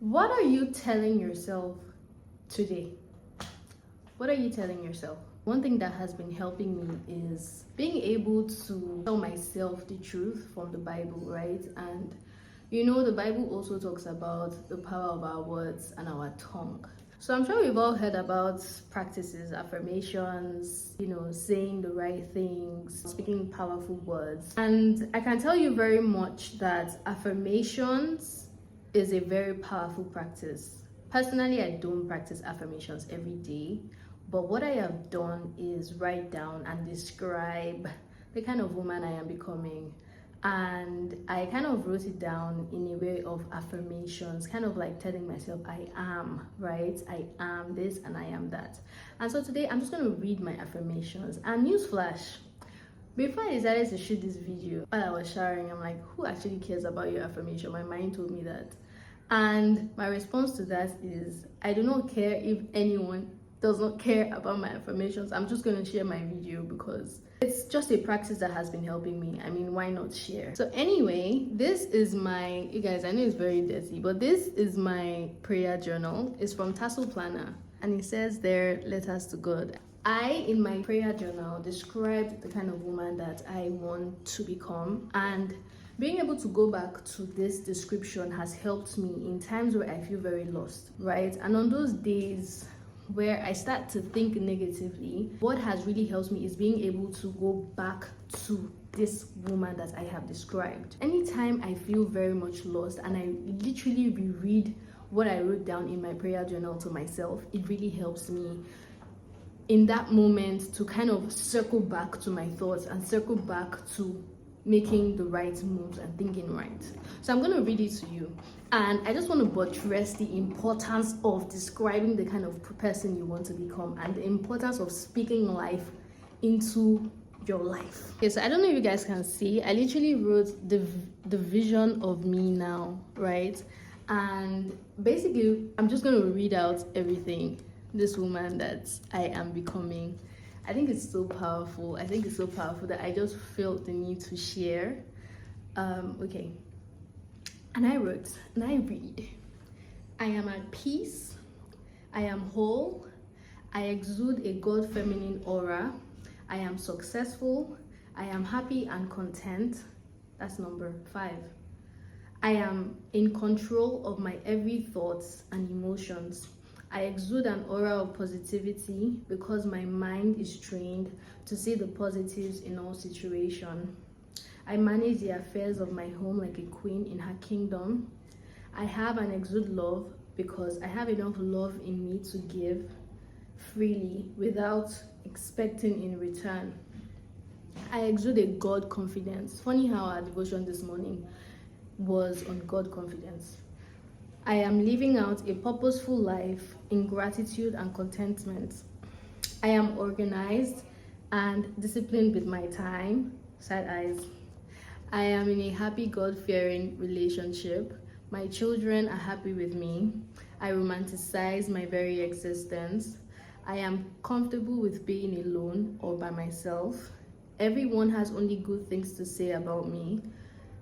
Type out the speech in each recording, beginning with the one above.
What are you telling yourself today? What are you telling yourself? One thing that has been helping me is being able to tell myself the truth from the Bible, right? And the Bible also talks about the power of our words and our tongue. So I'm sure we've all heard about practices, affirmations, saying the right things, speaking powerful words. And I can tell you very much that affirmations is a very powerful practice. Personally, I don't practice affirmations every day, but what I have done is write down and describe the kind of woman I am becoming. And I kind of wrote it down in a way of affirmations, kind of like telling myself I am, right? I am this and I am that. And so today I'm just going to read my affirmations. And newsflash, before I decided to shoot this video, while I was showering, I'm like, who actually cares about your affirmation? My mind told me that. And my response to that is, I do not care if anyone does not care about my affirmations. I'm just going to share my video because it's just a practice that has been helping me. I mean, why not share? So anyway, this is my, you guys, I know it's very dirty, but this is my prayer journal. It's from Tassel Planner, and it says there, letters to God. In my prayer journal, described the kind of woman that I want to become, and being able to go back to this description has helped me in times where I feel very lost, right? And on those days where I start to think negatively, what has really helped me is being able to go back to this woman that I have described. Anytime I feel very much lost and I literally reread what I wrote down in my prayer journal to myself, it really helps me in that moment to kind of circle back to my thoughts and circle back to making the right moves and thinking right. So I'm going to read it to you, and I just want to buttress the importance of describing the kind of person you want to become and the importance of speaking life into your life. Okay, so I don't know if you guys can see, I literally wrote the vision of me now, right? And basically I'm just going to read out everything, this woman that I am becoming. I think it's so powerful. I think it's so powerful that I just felt the need to share. Okay. And I wrote, and I read, I am at peace. I am whole. I exude a God feminine aura. I am successful. I am happy and content. That's number 5. I am in control of my every thoughts and emotions. I exude an aura of positivity because my mind is trained to see the positives in all situations. I manage the affairs of my home like a queen in her kingdom. I have and exude love because I have enough love in me to give freely without expecting in return. I exude a God confidence. Funny how our devotion this morning was on God confidence. I am living out a purposeful life in gratitude and contentment. I am organized and disciplined with my time. Side eyes. I am in a happy, God-fearing relationship. My children are happy with me. I romanticize my very existence. I am comfortable with being alone or by myself. Everyone has only good things to say about me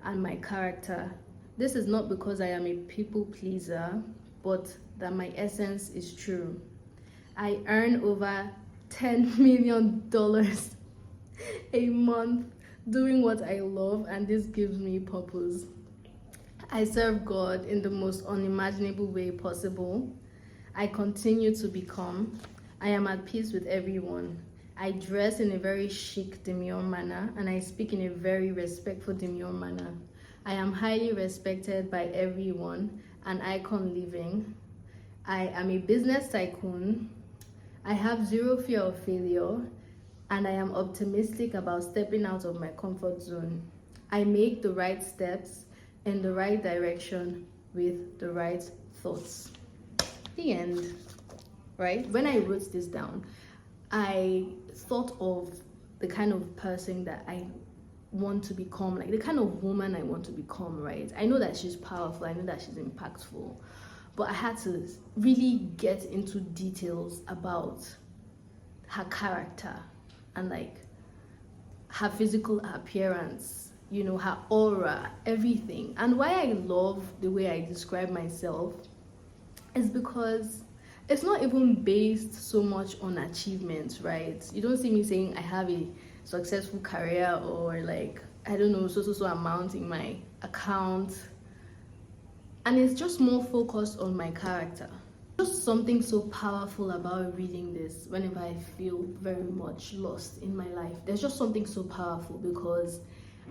and my character. This is not because I am a people pleaser, but that my essence is true. I earn over $10 million a month doing what I love, and this gives me purpose. I serve God in the most unimaginable way possible. I continue to become. I am at peace with everyone. I dress in a very chic, demure manner, and I speak in a very respectful, demure manner. I am highly respected by everyone, an icon living. I am a business tycoon. I have zero fear of failure, and I am optimistic about stepping out of my comfort zone. I make the right steps in the right direction with the right thoughts. The end, right? When I wrote this down, I thought of the kind of person that I want to become, like the kind of woman I want to become, right? I know that she's powerful, I know that she's impactful, but I had to really get into details about her character and like her physical appearance, her aura, everything. And why I love the way I describe myself is because it's not even based so much on achievements, right? You don't see me saying I have a successful career or like, I don't know, so amount in my account. And it's just more focused on my character. Just something so powerful about reading this whenever I feel very much lost in my life. There's just something so powerful because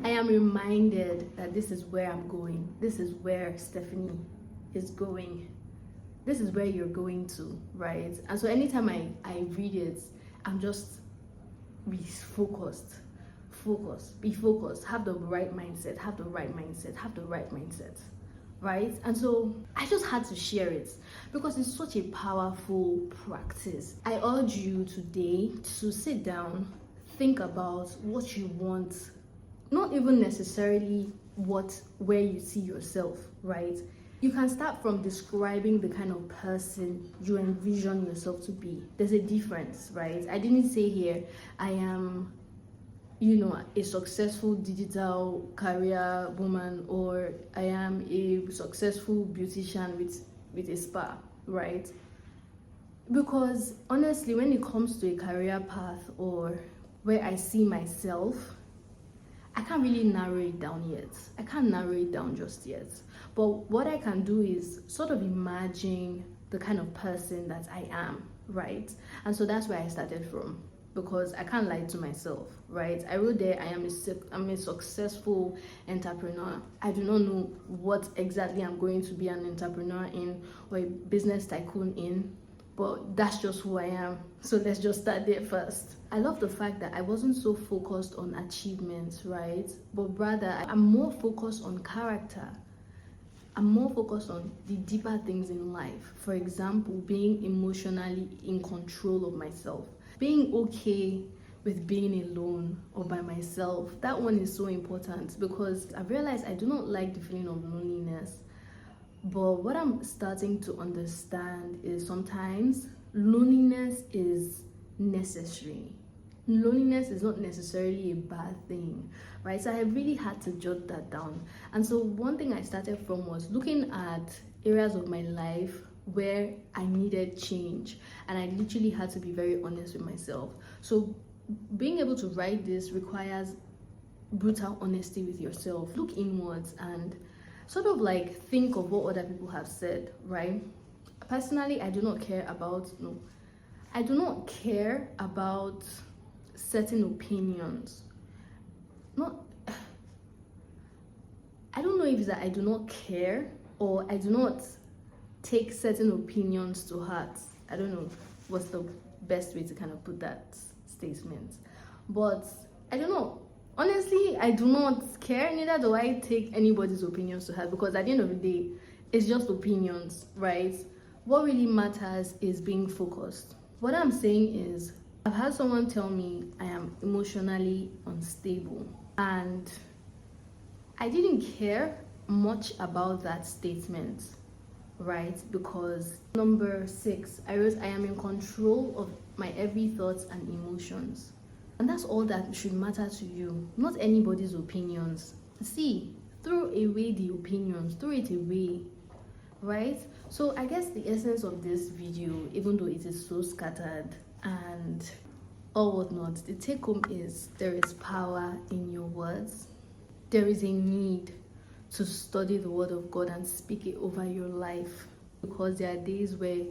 I am reminded that this is where I'm going. This is where Stephanie is going. This is where you're going to, right? And so anytime I read it, I'm just focused. Be focused, have the right mindset, have the right mindset, right? And so I just had to share it because it's such a powerful practice. I urge you today to sit down, think about what you want, not even necessarily where you see yourself, right? You can start from describing the kind of person you envision yourself to be. There's a difference, right? I didn't say here I am a successful digital career woman, or I am a successful beautician with a spa, right? Because honestly, when it comes to a career path or where I see myself, I can't really narrow it down yet. I can't narrow it down just yet. But what I can do is sort of imagine the kind of person that I am, right? And so that's where I started from, because I can't lie to myself, right? I wrote there, I'm a successful entrepreneur. I do not know what exactly I'm going to be an entrepreneur in or a business tycoon in, but that's just who I am. So let's just start there first. I love the fact that I wasn't so focused on achievements, right? But rather, I'm more focused on character. I'm more focused on the deeper things in life. For example, being emotionally in control of myself. Being okay with being alone or by myself. That one is so important because I've realized I do not like the feeling of loneliness. But what I'm starting to understand is sometimes loneliness is necessary. Loneliness is not necessarily a bad thing, right? So I really had to jot that down. And so one thing I started from was looking at areas of my life where I needed change, and I literally had to be very honest with myself. So being able to write this requires brutal honesty with yourself. Look inwards and sort of like think of what other people have said, right? Personally, I do not care about certain opinions. I don't know if it's that I do not care or I do not take certain opinions to heart. I don't know what's the best way to kind of put that statement, but I don't know. Honestly, I do not care, neither do I take anybody's opinions to heart, because at the end of the day, it's just opinions, right? What really matters is being focused. What I'm saying is, I've had someone tell me I am emotionally unstable, and I didn't care much about that statement, right? Because number 6, I wrote, I am in control of my every thoughts and emotions. And that's all that should matter to you, not anybody's opinions. See, throw away the opinions, throw it away, right? So I guess the essence of this video, even though it is so scattered and all whatnot, the take home is there is power in your words. There is a need to study the word of God and speak it over your life, because there are days where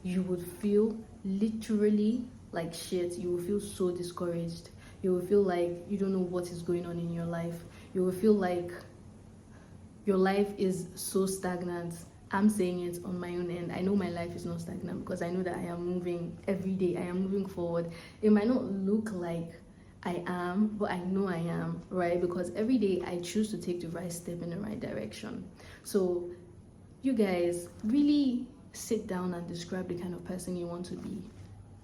you would feel literally like shit. You will feel so discouraged. You will feel like you don't know what is going on in your life. You will feel like your life is so stagnant. I'm saying it on my own end. I know my life is not stagnant because I know that I am moving every day. I am moving forward. It might not look like I am, but I know I am, right? Because every day I choose to take the right step in the right direction. So you guys really sit down and describe the kind of person you want to be.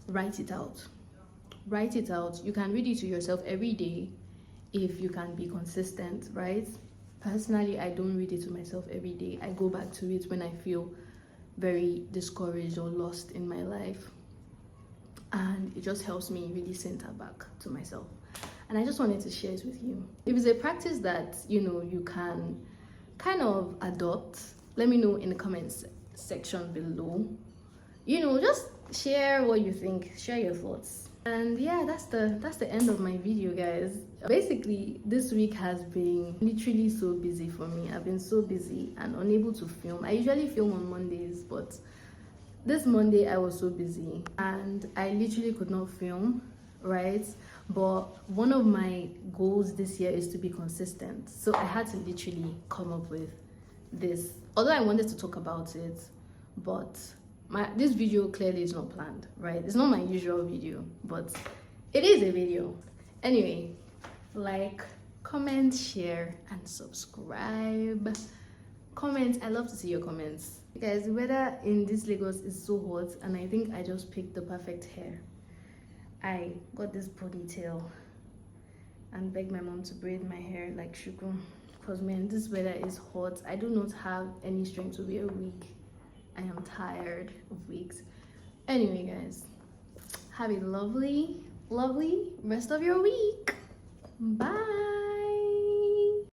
Write it out. Write it out. You can read it to yourself every day if you can be consistent, right? Personally, I don't read it to myself every day. I go back to it when I feel very discouraged or lost in my life. And it just helps me really center back to myself. And I just wanted to share it with you. If it's a practice that, you can kind of adopt, let me know in the comments section below. Just share what you think, share your thoughts. And yeah, that's the end of my video, guys. Basically, this week has been literally so busy for me. I've been so busy and unable to film. I usually film on Mondays, but this Monday I was so busy and I literally could not film, right? But one of my goals this year is to be consistent, so I had to literally come up with this, although I wanted to talk about it, but this video clearly is not planned, right? It's not my usual video, but it is a video. Anyway, like, comment, share, and subscribe. Comment, I love to see your comments. Guys, the weather in this Lagos is so hot, and I think I just picked the perfect hair. I got this ponytail and begged my mom to braid my hair like shuku, because man, this weather is hot. I do not have any strength to wear a wig. I am tired of wigs. Anyway, guys, have a lovely rest of your week. Bye.